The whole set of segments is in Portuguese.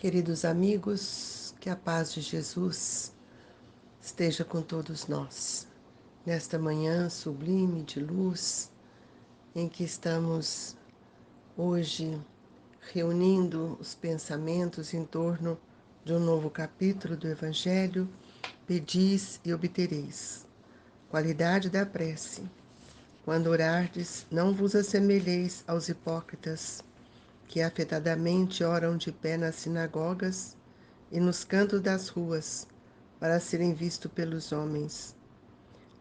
Queridos amigos, que a paz de Jesus esteja com todos nós. Nesta manhã sublime de luz, em que estamos hoje reunindo os pensamentos em torno de um novo capítulo do Evangelho, pedis e obtereis. Qualidade da prece. Quando orardes, não vos assemelheis aos hipócritas, que afetadamente oram de pé nas sinagogas e nos cantos das ruas, para serem vistos pelos homens.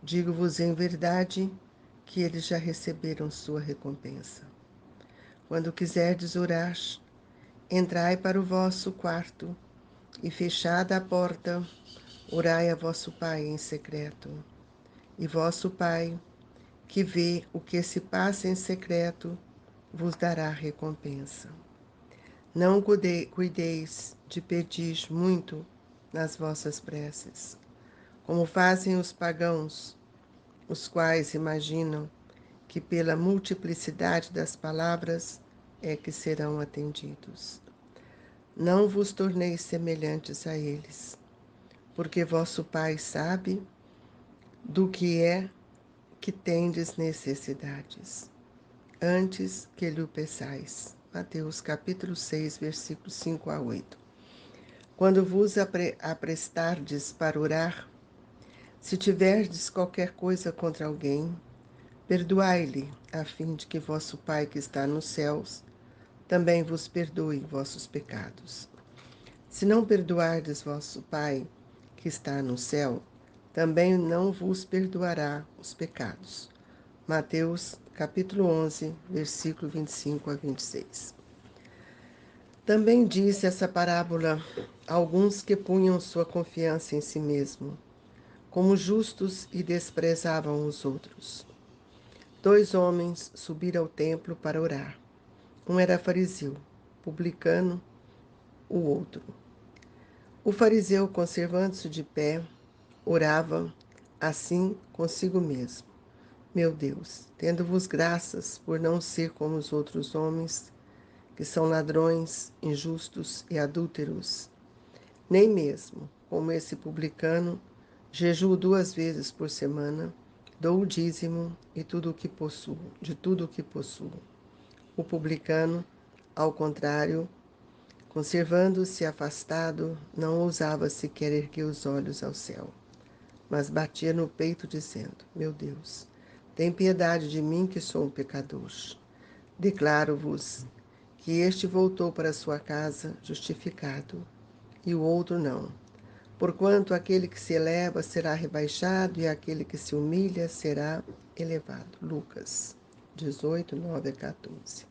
Digo-vos em verdade que eles já receberam sua recompensa. Quando quiserdes orar, entrai para o vosso quarto e, fechada a porta, orai a vosso Pai em secreto. E vosso Pai, que vê o que se passa em secreto, vos dará recompensa. Não cuideis de pedir muito nas vossas preces, como fazem os pagãos, os quais imaginam que pela multiplicidade das palavras é que serão atendidos. Não vos torneis semelhantes a eles, porque vosso Pai sabe do que é que tendes necessidades, antes que lhe o peçais. Mateus capítulo 6, versículos 5 a 8. Quando vos aprestardes para orar, se tiverdes qualquer coisa contra alguém, perdoai-lhe, a fim de que vosso Pai que está nos céus também vos perdoe vossos pecados. Se não perdoardes vosso Pai que está no céu, também não vos perdoará os pecados. Mateus capítulo 11, versículo 25 a 26. Também disse essa parábola a alguns que punham sua confiança em si mesmo, como justos, e desprezavam os outros. 2 homens subiram ao templo para orar. Um era fariseu, publicano, o outro. O fariseu, conservando-se de pé, orava assim consigo mesmo: Meu Deus, tendo-vos graças por não ser como os outros homens, que são ladrões, injustos e adúlteros, nem mesmo, como esse publicano, jejuo 2 vezes por semana, dou o dízimo de tudo o que possuo. O publicano, ao contrário, conservando-se afastado, não ousava sequer erguer os olhos ao céu, mas batia no peito dizendo: Meu Deus, tem piedade de mim, que sou um pecador. Declaro-vos que este voltou para sua casa justificado, e o outro não. Porquanto aquele que se eleva será rebaixado, e aquele que se humilha será elevado. Lucas 18, 9 a 14.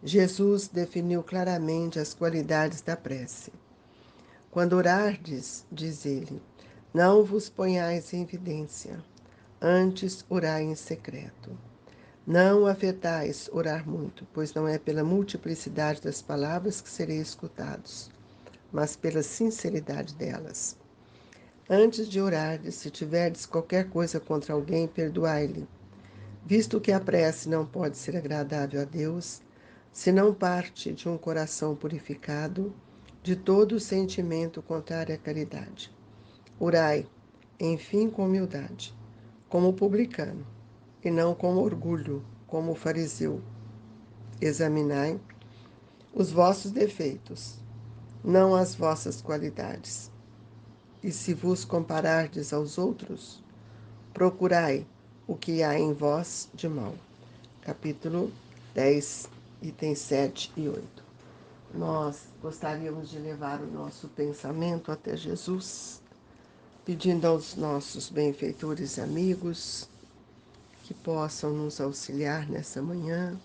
Jesus definiu claramente as qualidades da prece. Quando orardes, diz ele, não vos ponhais em evidência, antes orai em secreto. Não afetais orar muito, pois não é pela multiplicidade das palavras que sereis escutados, mas pela sinceridade delas. Antes de orardes, se tiverdes qualquer coisa contra alguém, perdoai-lhe, visto que a prece não pode ser agradável a Deus, se não parte de um coração purificado de todo sentimento contrário à caridade. Orai, enfim, com humildade, como o publicano, e não com orgulho, como o fariseu. Examinai os vossos defeitos, não as vossas qualidades. E se vos comparardes aos outros, procurai o que há em vós de mal. Capítulo 10, itens 7 e 8. Nós gostaríamos de levar o nosso pensamento até Jesus, pedindo aos nossos benfeitores amigos que possam nos auxiliar nessa manhã,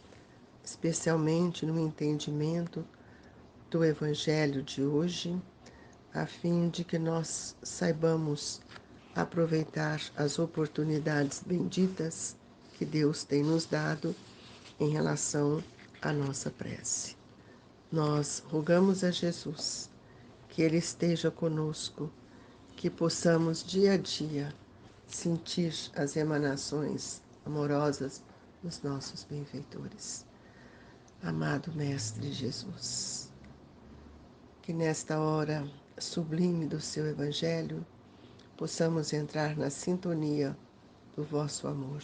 especialmente no entendimento do Evangelho de hoje, a fim de que nós saibamos aproveitar as oportunidades benditas que Deus tem nos dado em relação à nossa prece. Nós rogamos a Jesus que Ele esteja conosco, que possamos dia a dia sentir as emanações amorosas dos nossos benfeitores. Amado Mestre Jesus, que nesta hora sublime do seu Evangelho possamos entrar na sintonia do vosso amor,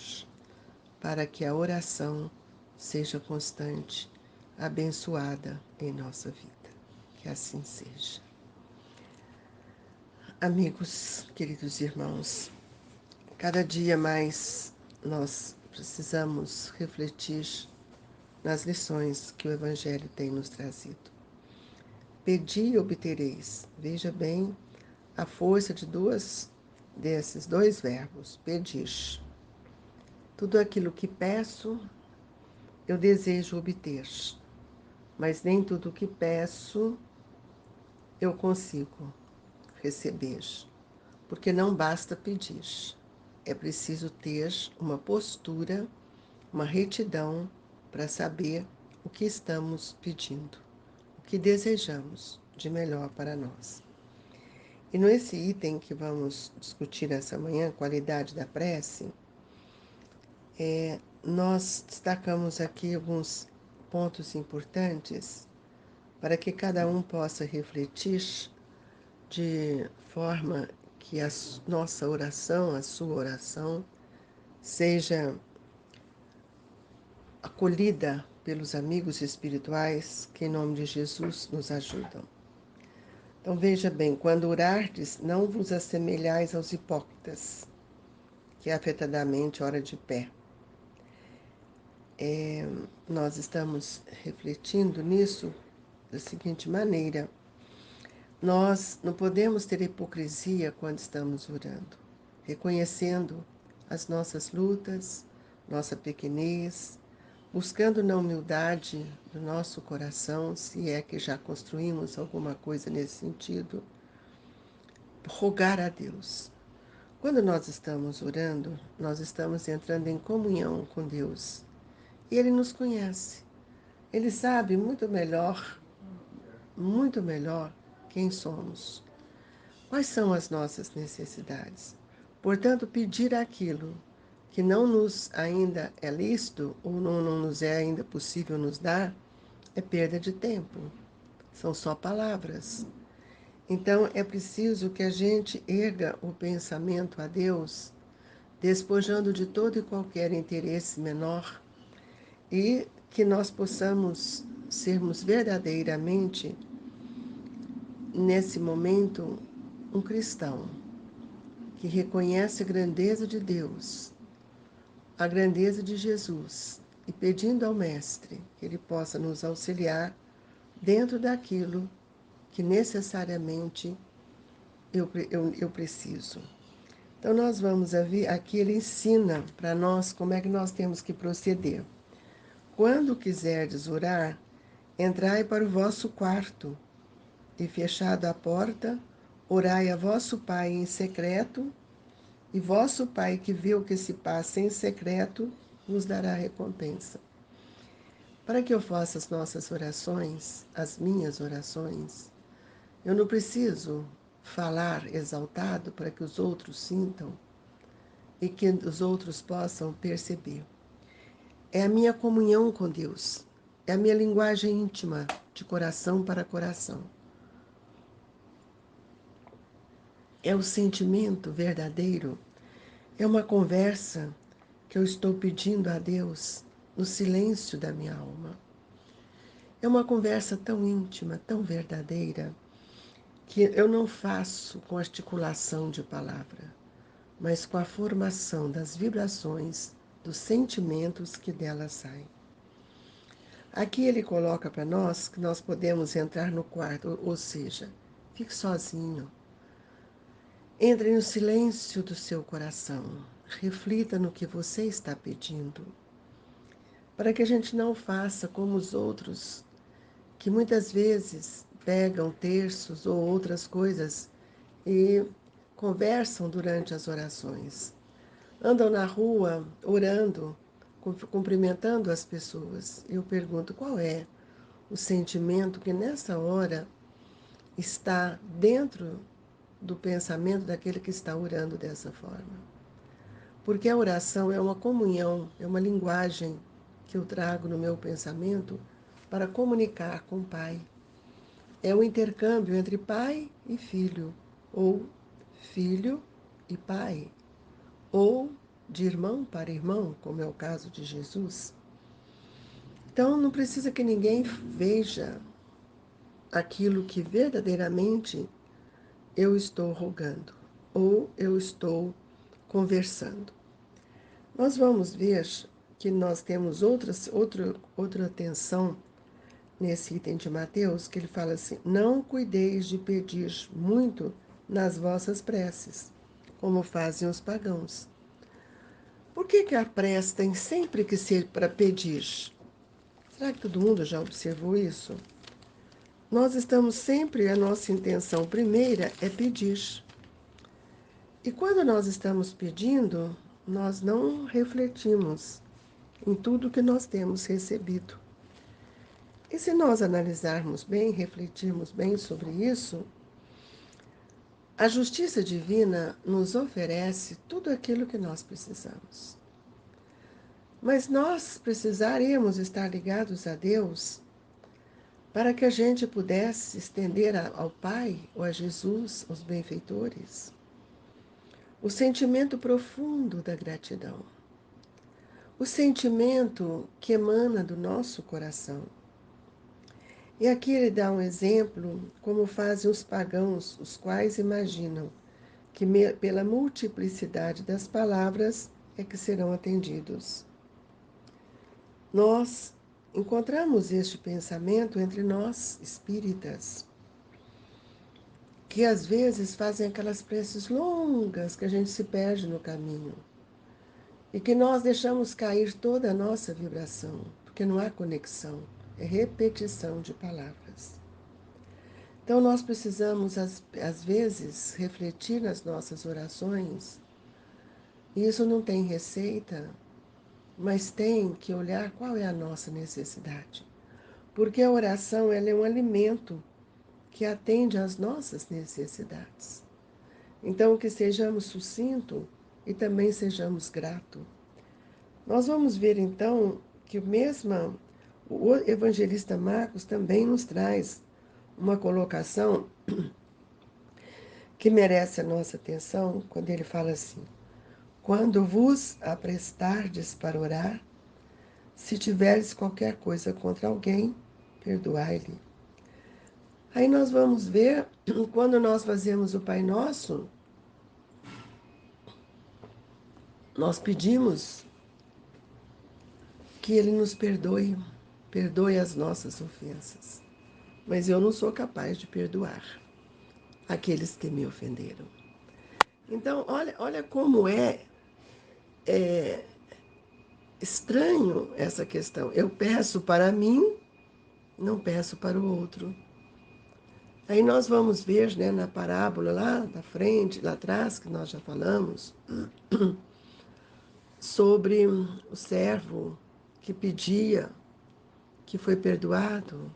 para que a oração seja constante, abençoada em nossa vida. Que assim seja. Amigos, queridos irmãos, cada dia mais nós precisamos refletir nas lições que o Evangelho tem nos trazido. Pedi e obtereis. Veja bem a força desses dois verbos, pedir. Tudo aquilo que peço, eu desejo obter, mas nem tudo que peço eu consigo receber, porque não basta pedir. É preciso ter uma postura, uma retidão para saber o que estamos pedindo, o que desejamos de melhor para nós. E nesse item que vamos discutir essa manhã, qualidade da prece, nós destacamos aqui alguns pontos importantes para que cada um possa refletir de forma que a nossa oração, a sua oração, seja acolhida pelos amigos espirituais que, em nome de Jesus, nos ajudam. Então veja bem, quando orardes, não vos assemelhais aos hipócritas, que afetadamente ora de pé. Nós estamos refletindo nisso da seguinte maneira: nós não podemos ter hipocrisia quando estamos orando, reconhecendo as nossas lutas, nossa pequenez, buscando na humildade do nosso coração, se é que já construímos alguma coisa nesse sentido, rogar a Deus. Quando nós estamos orando, nós estamos entrando em comunhão com Deus. E Ele nos conhece. Ele sabe muito melhor quem somos. Quais são as nossas necessidades? Portanto, pedir aquilo que não nos ainda é lícito ou não nos é ainda possível nos dar é perda de tempo. São só palavras. Então, é preciso que a gente erga o pensamento a Deus, despojando de todo e qualquer interesse menor, e que nós possamos sermos verdadeiramente, nesse momento, um cristão que reconhece a grandeza de Deus, a grandeza de Jesus, e pedindo ao Mestre que Ele possa nos auxiliar dentro daquilo que necessariamente eu preciso. Então, nós vamos ver, aqui ele ensina para nós como é que nós temos que proceder. Quando quiserdes orar, entrai para o vosso quarto, e fechado a porta, orai a vosso Pai em secreto, e vosso Pai que vê o que se passa em secreto, vos dará recompensa. Para que eu faça as nossas orações, as minhas orações, eu não preciso falar exaltado para que os outros sintam e que os outros possam perceber. É a minha comunhão com Deus, é a minha linguagem íntima, de coração para coração. É o sentimento verdadeiro, é uma conversa que eu estou pedindo a Deus no silêncio da minha alma. É uma conversa tão íntima, tão verdadeira, que eu não faço com articulação de palavra, mas com a formação das vibrações, dos sentimentos que dela saem. Aqui ele coloca para nós que nós podemos entrar no quarto, ou seja, fique sozinho. Entre no silêncio do seu coração, reflita no que você está pedindo, para que a gente não faça como os outros, que muitas vezes pegam terços ou outras coisas e conversam durante as orações. Andam na rua orando, cumprimentando as pessoas. Eu pergunto qual é o sentimento que nessa hora está dentro do pensamento daquele que está orando dessa forma. Porque a oração é uma comunhão, é uma linguagem que eu trago no meu pensamento para comunicar com o Pai. é o intercâmbio entre pai e filho, ou filho e pai, ou de irmão para irmão, como é o caso de Jesus. Então, não precisa que ninguém veja aquilo que verdadeiramente eu estou rogando ou eu estou conversando. Nós vamos ver que nós temos outra atenção nesse item de Mateus, que ele fala assim: não cuideis de pedir muito nas vossas preces, como fazem os pagãos. Por que a prece tem sempre que ser para pedir? Será que todo mundo já observou isso? Nós estamos sempre, a nossa intenção primeira é pedir. E quando nós estamos pedindo, nós não refletimos em tudo que nós temos recebido. E se nós analisarmos bem, refletirmos bem sobre isso, a justiça divina nos oferece tudo aquilo que nós precisamos. Mas nós precisaremos estar ligados a Deus para que a gente pudesse estender ao Pai ou a Jesus, aos benfeitores, o sentimento profundo da gratidão, o sentimento que emana do nosso coração. E aqui ele dá um exemplo, como fazem os pagãos, os quais imaginam que pela multiplicidade das palavras é que serão atendidos. Nós encontramos este pensamento entre nós, espíritas, que às vezes fazem aquelas preces longas que a gente se perde no caminho e que nós deixamos cair toda a nossa vibração, porque não há conexão, é repetição de palavras. Então nós precisamos, às vezes, refletir nas nossas orações, e isso não tem receita, mas tem que olhar qual é a nossa necessidade. Porque a oração ela é um alimento que atende às nossas necessidades. Então, que sejamos sucintos e também sejamos gratos. Nós vamos ver, então, que o evangelista Marcos também nos traz uma colocação que merece a nossa atenção, quando ele fala assim: quando vos aprestardes para orar, se tiveres qualquer coisa contra alguém, perdoai-lhe. Aí nós vamos ver, quando nós fazemos o Pai Nosso, nós pedimos que Ele nos perdoe, perdoe as nossas ofensas. Mas eu não sou capaz de perdoar aqueles que me ofenderam. Então, olha como é estranho essa questão. Eu peço para mim, não peço para o outro. Aí nós vamos ver, né, na parábola lá da frente, lá atrás, que nós já falamos, sobre o servo que pedia, que foi perdoado,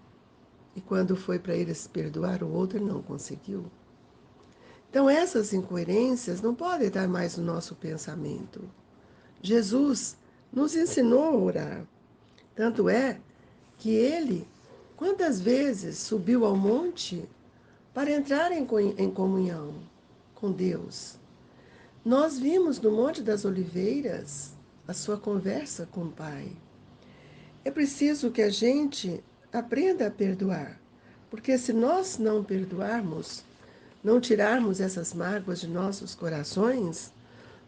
e quando foi para ele se perdoar, o outro não conseguiu. Então essas incoerências não podem estar mais no nosso pensamento. Jesus nos ensinou a orar. Tanto é que ele, quantas vezes subiu ao monte para entrar em comunhão com Deus. Nós vimos no Monte das Oliveiras a sua conversa com o Pai. É preciso que a gente aprenda a perdoar, porque se nós não perdoarmos, não tirarmos essas mágoas de nossos corações,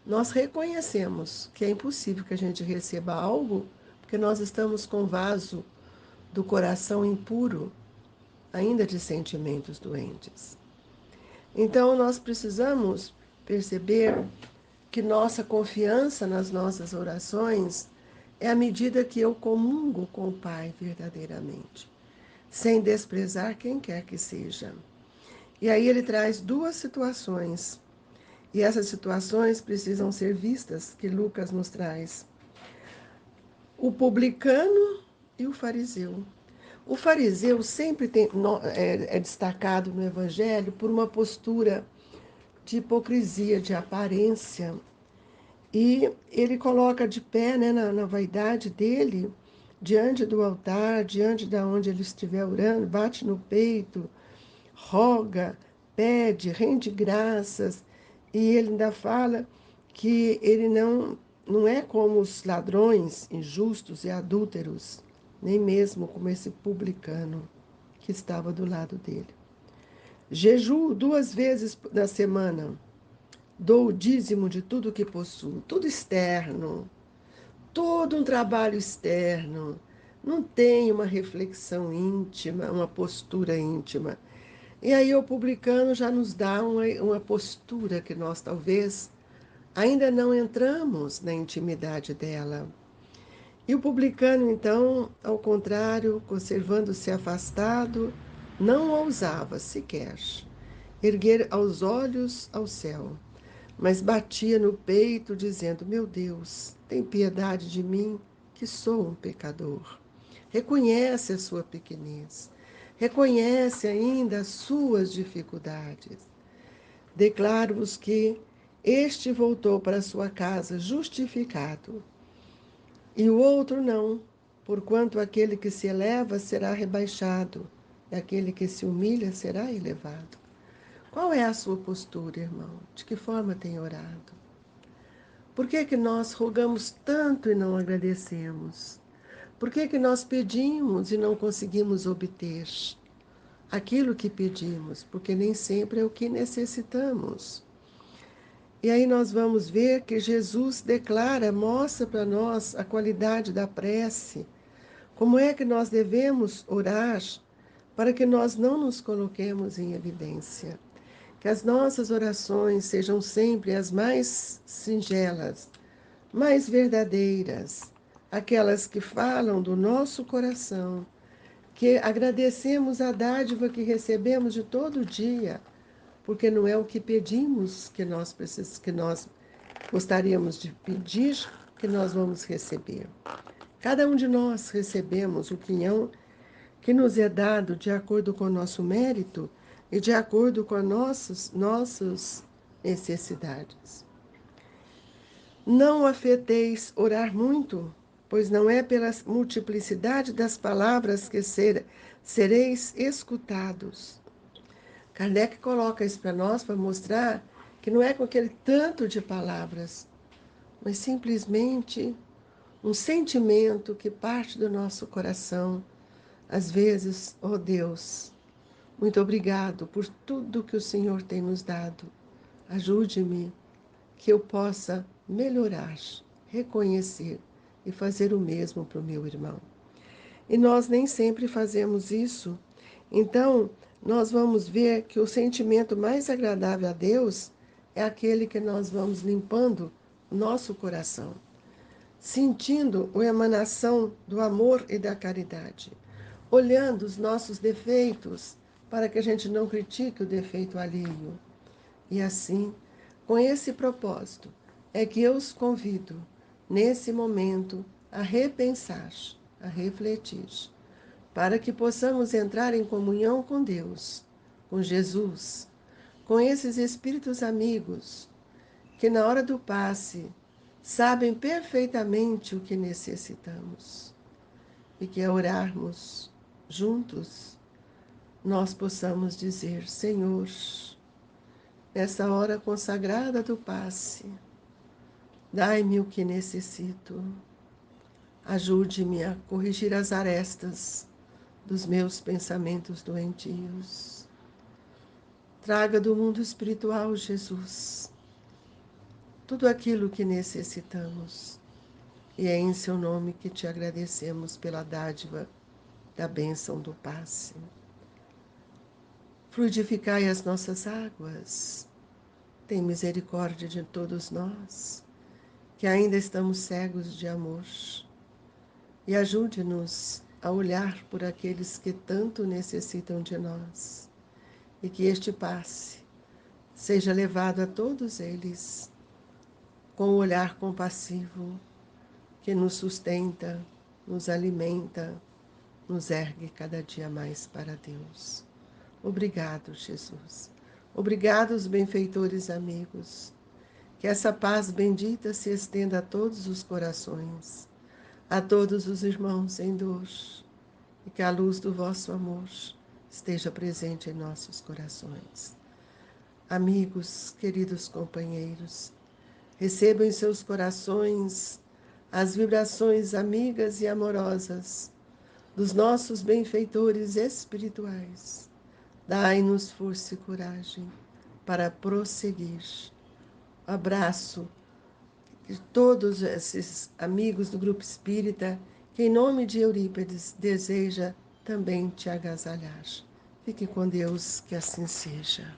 nós reconhecemos que é impossível que a gente receba algo, porque nós estamos com o vaso do coração impuro, ainda de sentimentos doentes. Então, nós precisamos perceber que nossa confiança nas nossas orações é à medida que eu comungo com o Pai verdadeiramente, sem desprezar quem quer que seja. E aí ele traz duas situações, e essas situações precisam ser vistas, que Lucas nos traz. O publicano e o fariseu. O fariseu sempre é destacado no Evangelho por uma postura de hipocrisia, de aparência. E ele coloca de pé, né, na vaidade dele, diante do altar, diante de onde ele estiver orando, bate no peito, roga, pede, rende graças, e ele ainda fala que ele não é como os ladrões, injustos e adúlteros, nem mesmo como esse publicano que estava do lado dele. Jejuo 2 vezes na semana, dou o dízimo de tudo que possuo, tudo externo, todo um trabalho externo, não tem uma reflexão íntima, uma postura íntima. E aí o publicano já nos dá uma postura que nós talvez ainda não entramos na intimidade dela. E o publicano, então, ao contrário, conservando-se afastado, não ousava sequer erguer aos olhos ao céu, mas batia no peito, dizendo: Meu Deus, tem piedade de mim, que sou um pecador. Reconhece a sua pequenez, reconhece ainda as suas dificuldades. Declaro-vos que este voltou para sua casa justificado, e o outro não, porquanto aquele que se eleva será rebaixado, e aquele que se humilha será elevado. Qual é a sua postura, irmão? De que forma tem orado? Por que que nós rogamos tanto e não agradecemos? Por que que nós pedimos e não conseguimos obter aquilo que pedimos? Porque nem sempre é o que necessitamos. E aí nós vamos ver que Jesus declara, mostra para nós a qualidade da prece. Como é que nós devemos orar para que nós não nos coloquemos em evidência? Que as nossas orações sejam sempre as mais singelas, mais verdadeiras, aquelas que falam do nosso coração, que agradecemos a dádiva que recebemos de todo dia, porque não é o que pedimos que nós gostaríamos de pedir que nós vamos receber. Cada um de nós recebemos o quinhão que nos é dado de acordo com o nosso mérito e de acordo com as nossas necessidades. Não afeteis orar muito, pois não é pela multiplicidade das palavras que sereis escutados. Kardec coloca isso para nós para mostrar que não é com aquele tanto de palavras, mas simplesmente um sentimento que parte do nosso coração. Às vezes, ó Deus, muito obrigado por tudo que o Senhor tem nos dado. Ajude-me que eu possa melhorar, reconhecer e fazer o mesmo para o meu irmão. E nós nem sempre fazemos isso. Então, nós vamos ver que o sentimento mais agradável a Deus é aquele que nós vamos limpando o nosso coração, sentindo a emanação do amor e da caridade, olhando os nossos defeitos para que a gente não critique o defeito alheio. E assim, com esse propósito, é que eu os convido, nesse momento, a repensar, a refletir, para que possamos entrar em comunhão com Deus, com Jesus, com esses espíritos amigos, que na hora do passe sabem perfeitamente o que necessitamos, e que ao orarmos juntos, nós possamos dizer: Senhor, nessa hora consagrada do passe, dai-me o que necessito. Ajude-me a corrigir as arestas dos meus pensamentos doentios. Traga do mundo espiritual, Jesus, tudo aquilo que necessitamos. E é em seu nome que te agradecemos pela dádiva da bênção do passe. Fluidificai as nossas águas. Tem misericórdia de todos nós, que ainda estamos cegos de amor. E ajude-nos a olhar por aqueles que tanto necessitam de nós. E que este passe seja levado a todos eles com um olhar compassivo que nos sustenta, nos alimenta, nos ergue cada dia mais para Deus. Obrigado, Jesus. Obrigado, os benfeitores amigos. Que essa paz bendita se estenda a todos os corações, a todos os irmãos em dor, e que a luz do vosso amor esteja presente em nossos corações. Amigos, queridos companheiros, recebam em seus corações as vibrações amigas e amorosas dos nossos benfeitores espirituais. Dai-nos força e coragem para prosseguir. Abraço de todos esses amigos do Grupo Espírita, que em nome de Eurípides deseja também te agasalhar. Fique com Deus, que assim seja.